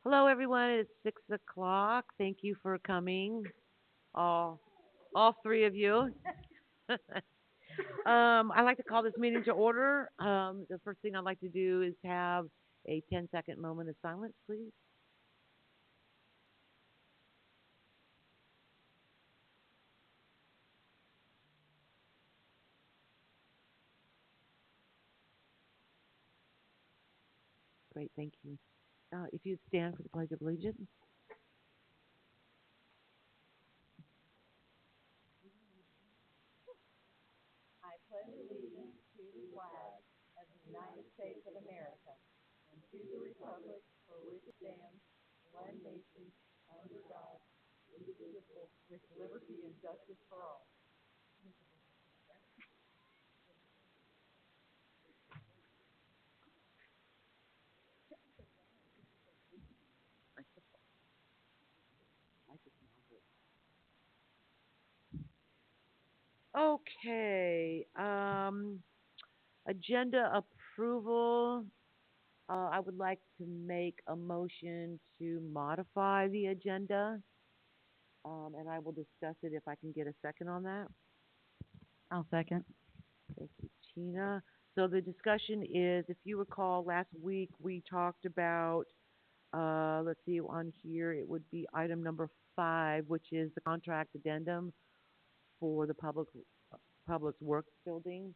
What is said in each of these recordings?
Hello, everyone. It's 6 o'clock. Thank you for coming, all, all three of you. I'd like to call this meeting to order. The first thing I'd like to do is have a 10-second moment of silence, please. Great, thank you. If you'd stand for the Pledge of Allegiance. Okay. Agenda approval. I would like to make a motion to modify the agenda, and I will discuss it if I can get a second on that. I'll second. Thank you, Tina. So the discussion is, if you recall, last week we talked about, let's see, on here, it would be item number 5, which is the contract addendum for the Public Works Building.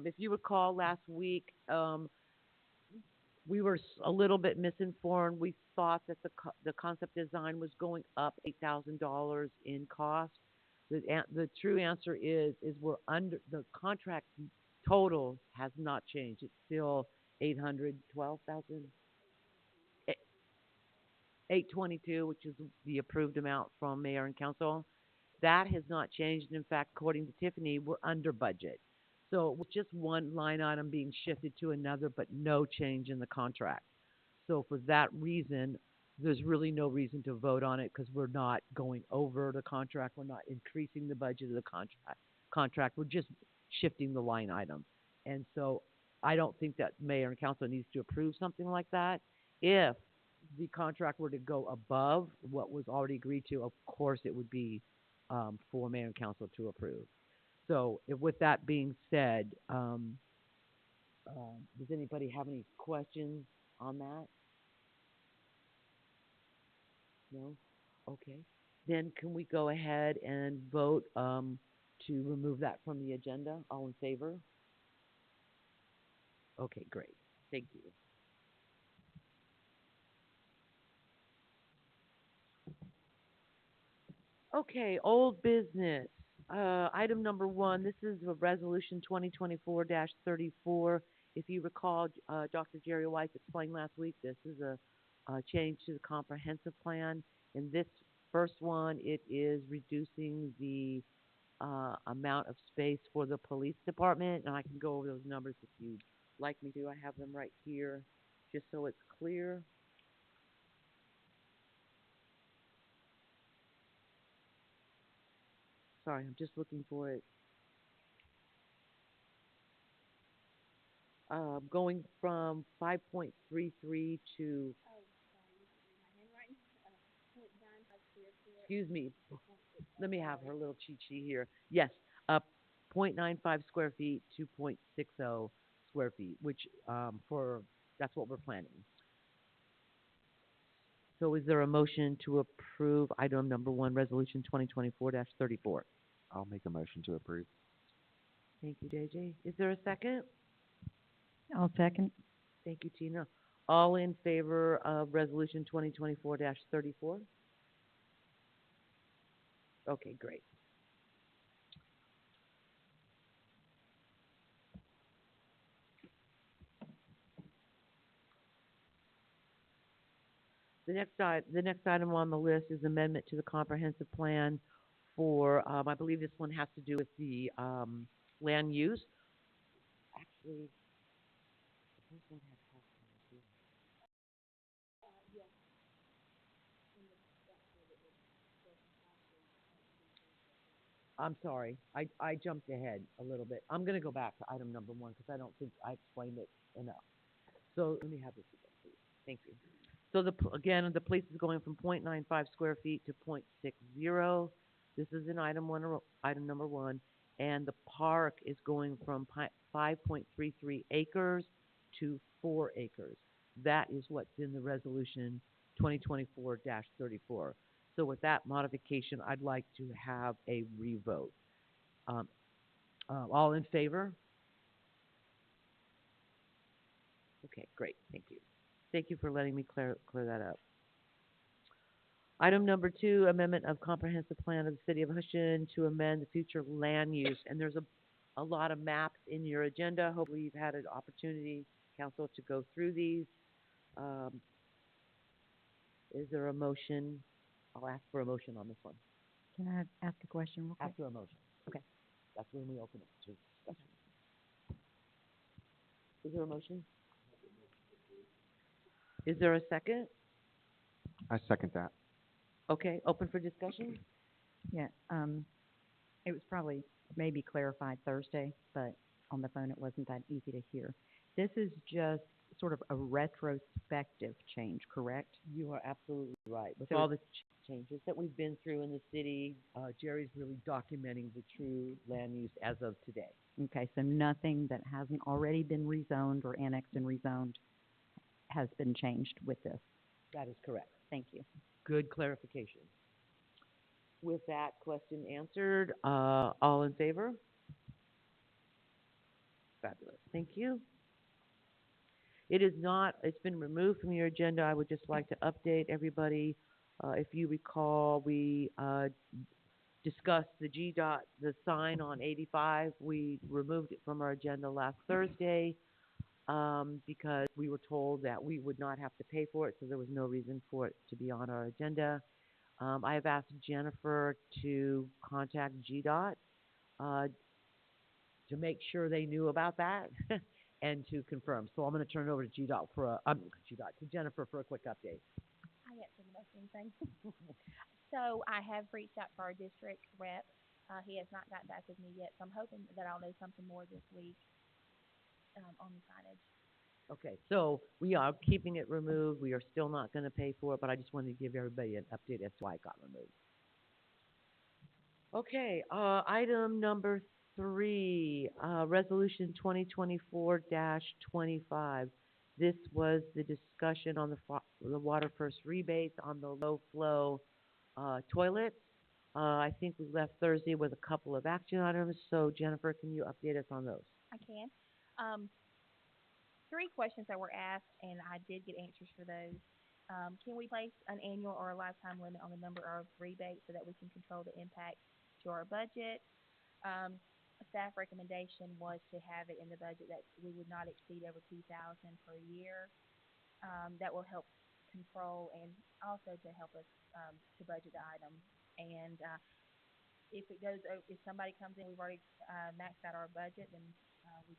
If you recall, last week, we were a little bit misinformed. We thought that the concept design was going up $8,000 in cost. The true answer is we're under the contract total has not changed. It's still 812,000, 822, which is the approved amount from mayor and council. That has not changed. In fact, according to Tiffany, we're under budget. So it was just one line item being shifted to another, but no change in the contract. So for that reason, there's really no reason to vote on it because we're not going over the contract. We're not increasing the budget of the contract. We're just shifting the line item. And so I don't think that mayor and council needs to approve something like that. If the contract were to go above what was already agreed to, of course it would be for mayor and council to approve. So with that being said, does anybody have any questions on that? No? Okay. Then can we go ahead and vote to remove that from the agenda? All in favor? Okay, great. Thank you. Okay, old business. Item number 1, this is a resolution 2024-34. If you recall, Dr. Jerry Weiss explained last week, this is a change to the comprehensive plan. In this first one, it is reducing the amount of space for the police department, and I can go over those numbers if you'd like me to. I have them right here, just so it's clear. Sorry, I'm just looking for it. Going from 5.33 to, excuse me, let me have her little cheat sheet here. Yes, 0.95 square feet to 0.60 square feet, which that's what we're planning. So is there a motion to approve item number 1, resolution 2024-34? I'll make a motion to approve. Thank you, JJ. Is there a second? I'll second. Thank you, Tina. All in favor of resolution 2024-34? Okay, great. The next item on the list is amendment to the comprehensive plan for, I believe this one has to do with the land use. Actually, the first one had health plan too. I'm sorry, I jumped ahead a little bit. I'm going to go back to item number 1 because I don't think I explained it enough. So let me have this again, please. Thank you. So again, the police is going from 0.95 square feet to 0.60. This is in item number one. And the park is going from 5.33 acres to 4 acres. That is what's in the resolution 2024-34. So with that modification, I'd like to have a revote. All in favor? Okay, great, thank you. Thank you for letting me clear that up. Item number 2, amendment of comprehensive plan of the city of Huston to amend the future land use. And there's a lot of maps in your agenda. Hopefully you've had an opportunity, council, to go through these. Is there a motion? I'll ask for a motion on this one. Can I ask a question real quick? After a motion. Okay. That's when we open it to discussion. Is there a motion? Is there a second? I second that. Okay, open for discussion? Yeah, it was probably maybe clarified Thursday, but on the phone it wasn't that easy to hear. This is just sort of a retrospective change, correct? You are absolutely right. With So all the changes that we've been through in the city, Jerry's really documenting the true land use as of today. Okay, so nothing that hasn't already been rezoned or annexed and rezoned has been changed with this. That is correct. Thank you. Good clarification. With that question answered, all in favor? Fabulous. Thank you. It's been removed from your agenda. I would just like to update everybody. If you recall, we discussed the GDOT, the sign on 85. We removed it from our agenda last Thursday because we were told that we would not have to pay for it, so there was no reason for it to be on our agenda. I have asked Jennifer to contact GDOT to make sure they knew about that and to confirm. So I'm going to turn it over to GDOT to Jennifer for a quick update. I answered most anything. So I have reached out to our district rep. He has not gotten back with me yet, so I'm hoping that I'll know something more this week on the signage. Okay, so we are keeping it removed. We are still not going to pay for it, but I just wanted to give everybody an update as to why it got removed. Okay, item number 3, resolution 2024-25. This was the discussion on the water first rebates on the low flow toilets. I think we left Thursday with a couple of action items. So Jennifer, can you update us on those? I can. 3 questions that were asked, and I did get answers for those. Can we place an annual or a lifetime limit on the number of rebates so that we can control the impact to our budget? A staff recommendation was to have it in the budget that we would not exceed over $2,000 per year. That will help control and also to help us to budget the item. And if somebody comes in, we've already maxed out our budget, then we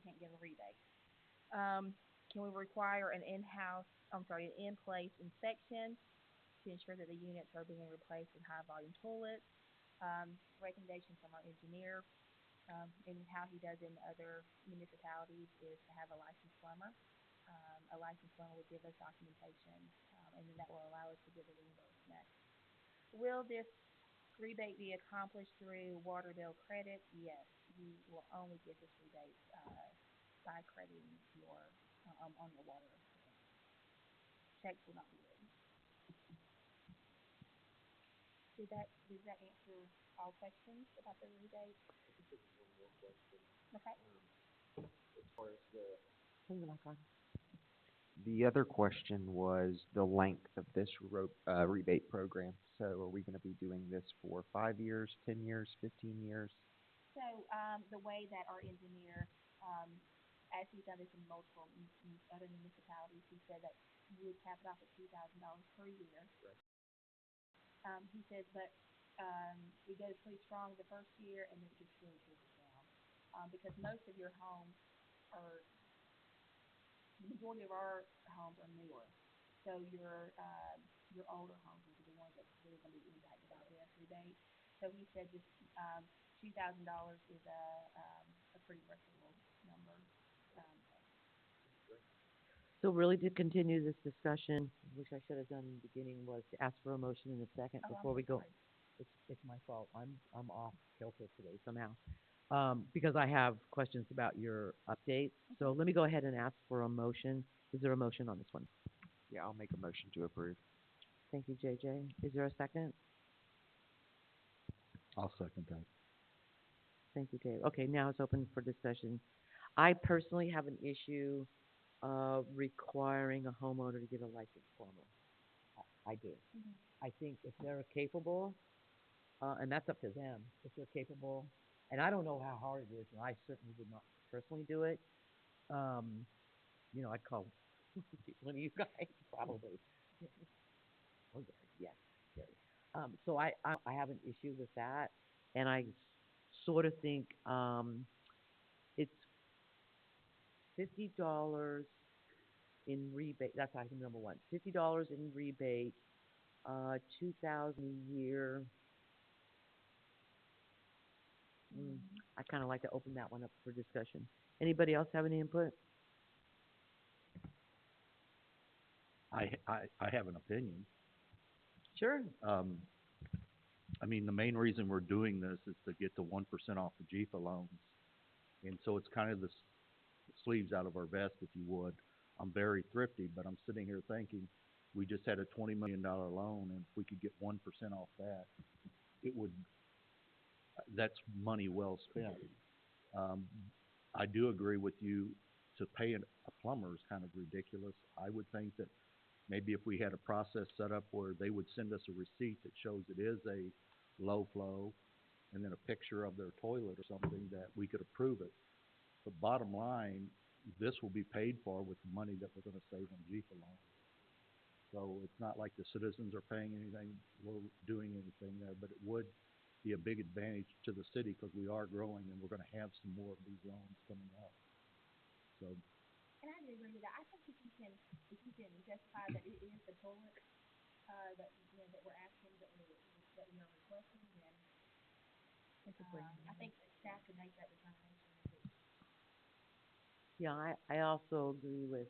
can't give a rebate. Can we require an in-place inspection to ensure that the units are being replaced with high volume toilets? Recommendation from our engineer, and how he does in other municipalities is to have a licensed plumber. A licensed plumber would give us documentation, and then that will allow us to give a reimbursement. Will this rebate be accomplished through water bill credit? Yes, you will only get this rebate by crediting your on your water bill. Checks will not be written. Did that answer all questions about the rebate? Okay. Turn the mic on. The other question was the length of this rebate program. So are we going to be doing this for 5 years, 10 years, 15 years? So the way that our engineer, as he's done this in multiple other municipalities, he said that you would cap it off at $2,000 per year. Right. He said, but it goes pretty strong the first year, and then it just really trickles down. Because most of your homes the majority of our homes are newer. So your older homes are the ones that really going to be impacted by this rebate. So he said just $2,000 is a pretty reputable number. So really to continue this discussion, which I should have done in the beginning, was to ask for a motion in a second Oh, I'm before so we go. sorry. It's my fault. I'm off kilter today somehow. Because I have questions about your updates. So let me go ahead and ask for a motion. Is there a motion on this one? Yeah, I'll make a motion to approve. Thank you, JJ. Is there a second? I'll second that. Thank you, Dave. Okay, now it's open for discussion. I personally have an issue requiring a homeowner to get a licensed plumber. I do. Mhm. I think if they're capable, and that's up to them, if they're capable, and I don't know how hard it is, and I certainly would not personally do it. Um, I'd call one of you guys probably. Or Gary, yes, Gary. So I have an issue with that, and I sort of think it's $50 in rebate. That's item number one. $50 in rebate, 2,000 a year. I kind of like to open that one up for discussion. Anybody else have any input? I have an opinion. Sure. I mean, the main reason we're doing this is to get the 1% off the GFA loans. And so it's kind of the sleeves out of our vest, if you would. I'm very thrifty, but I'm sitting here thinking, we just had a $20 million loan, and if we could get 1% off that, it would, that's money well spent. I do agree with you, to pay a plumber is kind of ridiculous. I would think that maybe if we had a process set up where they would send us a receipt that shows it is a low flow, and then a picture of their toilet or something, that we could approve it. But bottom line, this will be paid for with the money that we're gonna save on GFA loans. So it's not like the citizens are paying anything, we're doing anything there, but it would be a big advantage to the city, because we are growing and we're gonna have some more of these loans coming up. So, And I do agree with that. I think if you can justify that it is the toilet, that, that we're asking, that we are requesting, then, I think that staff can make that determination. Yeah, I also agree with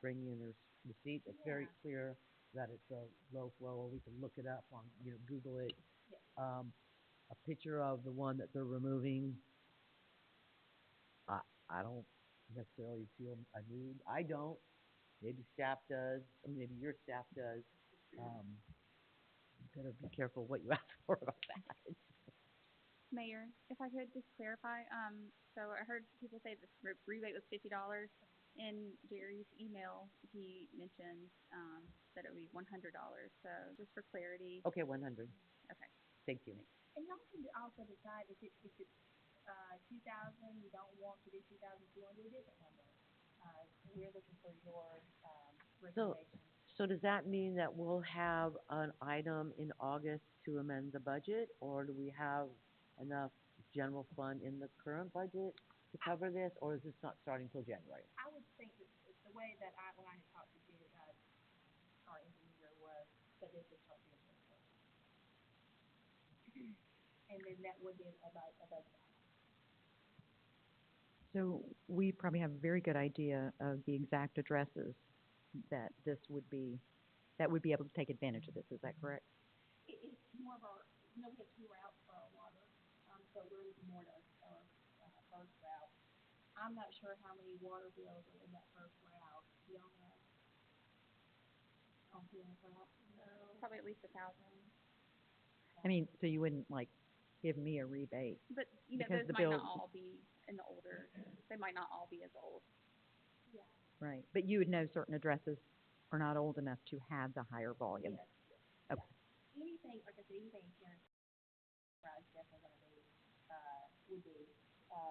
bringing in their receipt. It's very Yeah. clear that it's a low flow, or we can look it up on, Google it. Yeah. A picture of the one that they're removing. I don't necessarily feel a need. I don't. Maybe staff does, or maybe your staff does. You better be careful what you ask for about that. Mayor, if I could just clarify, so I heard people say the rebate was $50. In Jerry's email, he mentioned, that it would be $100. So just for clarity, Okay, 100. okay. Thank you. And y'all can also decide if it's 2,000, you don't want to do 2,000, you want to do a different number. We're looking for your, recommendation. So does that mean that we'll have an item in August to amend the budget, or do we have enough general fund in the current budget to cover this, or is this not starting till January? I would think that the way that when I had talked to Jerry, our engineer, was that this would start being reimbursed. And then that would be a budget. So we probably have a very good idea of the exact addresses that this would be, that would be able to take advantage of this. Is that correct? It's more of our, we have two routes for our water, so we're looking more at our first route. I'm not sure how many water bills are in that first route. Do y'all know? On Pierre's route? No. Probably at least 1,000. I mean, so you wouldn't like give me a rebate. But, Because those the might bill- not all be in the older, they might not all be as old. Yeah. Right. But you would know certain addresses are not old enough to have the higher volume. Yes. Okay. Anything, like I said, anything insurance, is definitely gonna be, would be,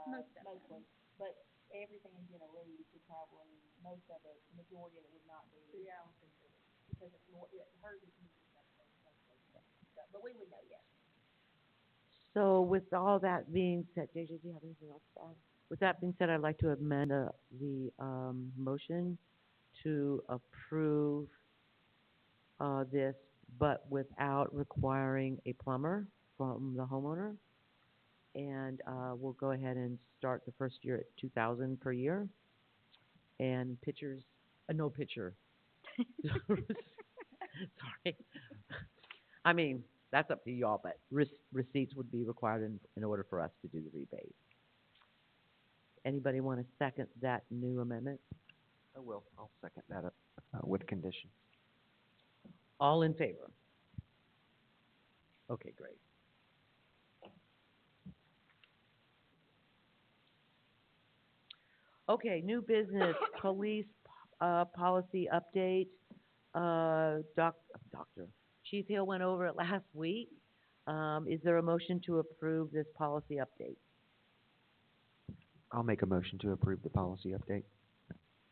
Most of them. mostly. But everything in general, leads would probably, most of it, the majority of it would not be. Yeah. Because it's more, hers is usually mostly. So, but we would know, yes. So with all that being said, JJ, do you have anything else to add? With that being said, I'd like to amend the motion to approve this, but without requiring a plumber from the homeowner. And we'll go ahead and start the first year at 2,000 per year. and pictures, no picture. Sorry. I mean, that's up to y'all, but receipts would be required in order for us to do the rebate. Anybody want to second that new amendment? I will. I'll second that, with conditions. All in favor? Okay, great. Okay, new business, police, policy update. Doctor, Chief Hill went over it last week. Is there a motion to approve this policy update? I'll make a motion to approve the policy update.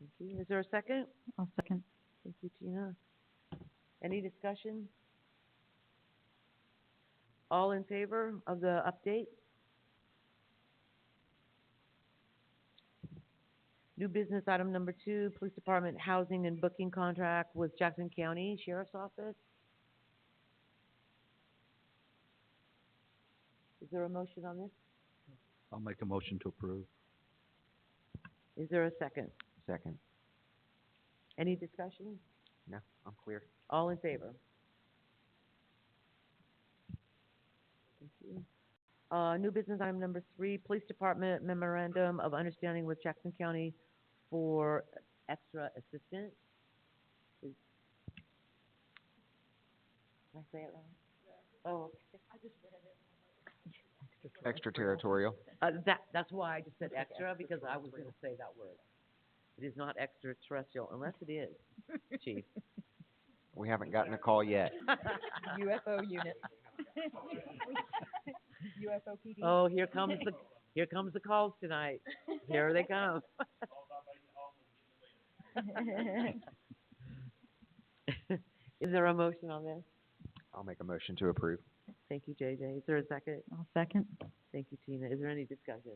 Thank you. Is there a second? I'll second. Thank you, Tina. Any discussion? All in favor of the update? New business item number 2, Police Department housing and booking contract with Jackson County Sheriff's Office. Is there a motion on this? I'll make a motion to approve. Is there a second? Second. Any discussion? No, I'm clear. All in favor? Thank you. New business item number 3, Police Department memorandum of understanding with Jackson County for extra assistance. Did I say it wrong? Oh, Extraterritorial. that's why I just said extra, because I was gonna say that word. It is not extraterrestrial, unless it is, Chief. We haven't gotten a call yet. UFO unit. UFO PD. Oh, here comes the calls tonight. Here they come. Is there a motion on this? I'll make a motion to approve. Thank you, JJ. Is there a second? I'll second. Thank you, Tina. Is there any discussion?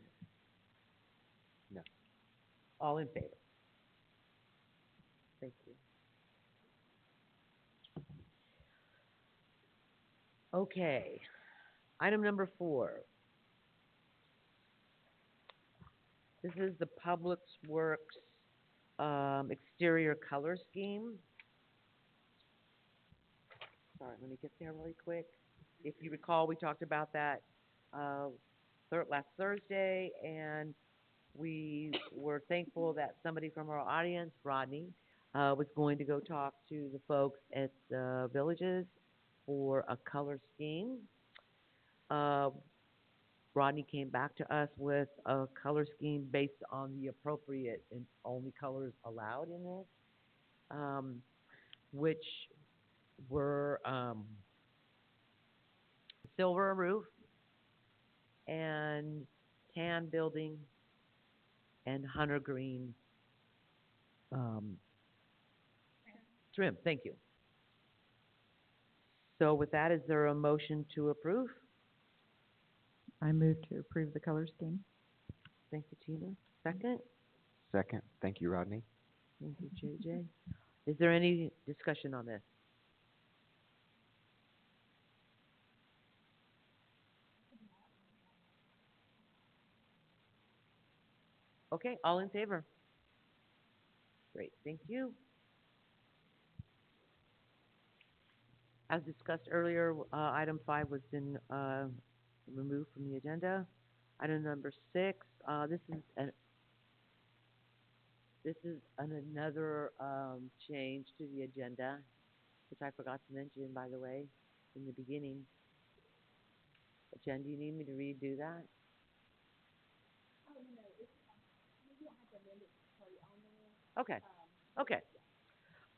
No. All in favor? Thank you. Okay. Item number 4. This is the Public Works exterior color scheme. Sorry, let me get there really quick. If you recall, we talked about that last Thursday, and we were thankful that somebody from our audience, Rodney, was going to go talk to the folks at the villages for a color scheme. Rodney came back to us with a color scheme based on the appropriate and only colors allowed in this, which were silver roof and tan building and hunter green trim. Thank you. So with that, is there a motion to approve? I move to approve the color scheme. Thank you, Tina. Second? Second. Thank you, Rodney. Thank you, JJ. Is there any discussion on this? Okay, all in favor? Great, thank you. As discussed earlier, item 5 was been removed from the agenda. Item number 6, this is another change to the agenda, which I forgot to mention, by the way, in the beginning. Jen, do you need me to redo that? Okay, okay.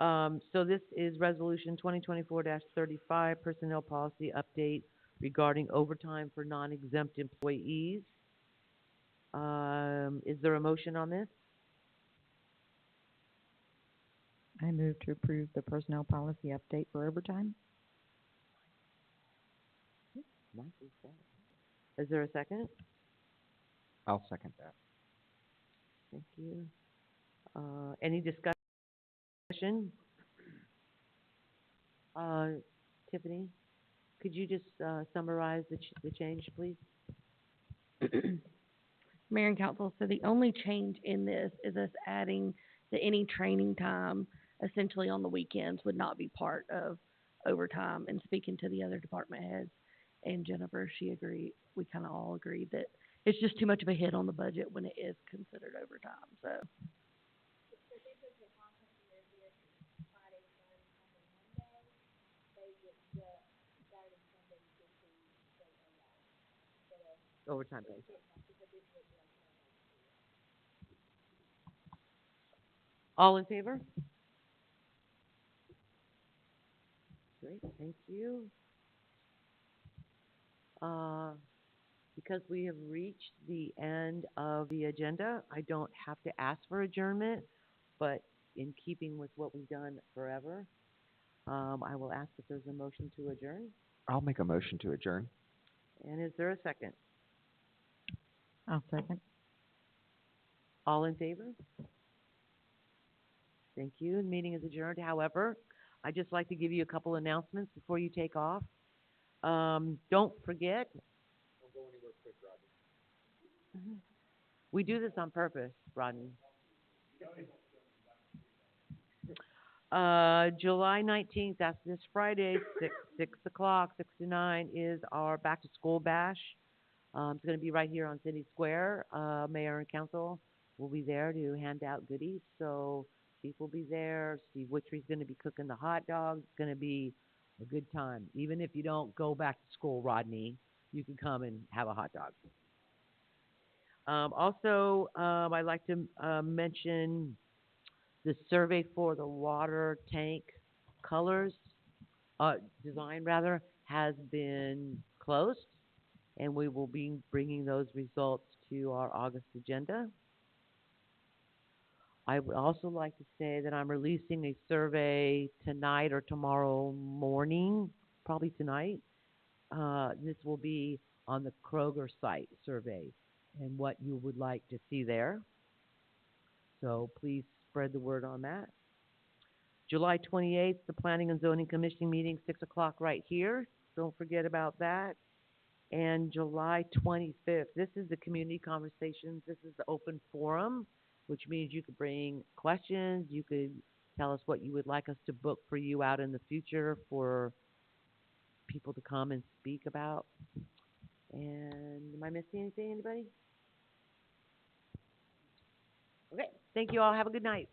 So this is Resolution 2024-35, Personnel Policy Update regarding overtime for non-exempt employees. Is there a motion on this? I move to approve the personnel policy update for overtime. Is there a second? I'll second that. Thank you. Any discussion? Tiffany, could you just summarize the change, please? Mayor and Council, so the only change in this is us adding that any training time essentially on the weekends would not be part of overtime. And speaking to the other department heads and Jennifer, she agreed, we kind of all agreed that it's just too much of a hit on the budget when it is considered overtime, so. Overtime pay. All in favor? Great, thank you. Because we have reached the end of the agenda, I don't have to ask for adjournment, but in keeping with what we've done forever, I will ask if there's a motion to adjourn. I'll make a motion to adjourn. And is there a second? I'll second. All in favor? Thank you. The meeting is adjourned. However, I'd just like to give you a couple announcements before you take off. Don't forget. Don't go anywhere quick, Rodney. We do this on purpose, Rodney. July 19th, that's this Friday, 6 o'clock, 6 to 9, is our back to school bash. It's gonna be right here on City Square. Mayor and council will be there to hand out goodies, so Chief will be there. Steve Wittry's gonna be cooking the hot dogs. It's gonna be a good time. Even if you don't go back to school, Rodney, you can come and have a hot dog. Also, I'd like to mention the survey for the water tank colors, design rather, has been closed, and we will be bringing those results to our August agenda. I would also like to say that I'm releasing a survey tonight or tomorrow morning, probably tonight. This will be on the Kroger site survey and what you would like to see there. So please spread the word on that. July 28th, the Planning and Zoning Commission meeting, 6 o'clock right here. Don't forget about that. And July 25th, this is the community conversations. This is the open forum, which means you could bring questions. You could tell us what you would like us to book for you out in the future for people to come and speak about. And am I missing anything, anybody? Okay, thank you all. Have a good night.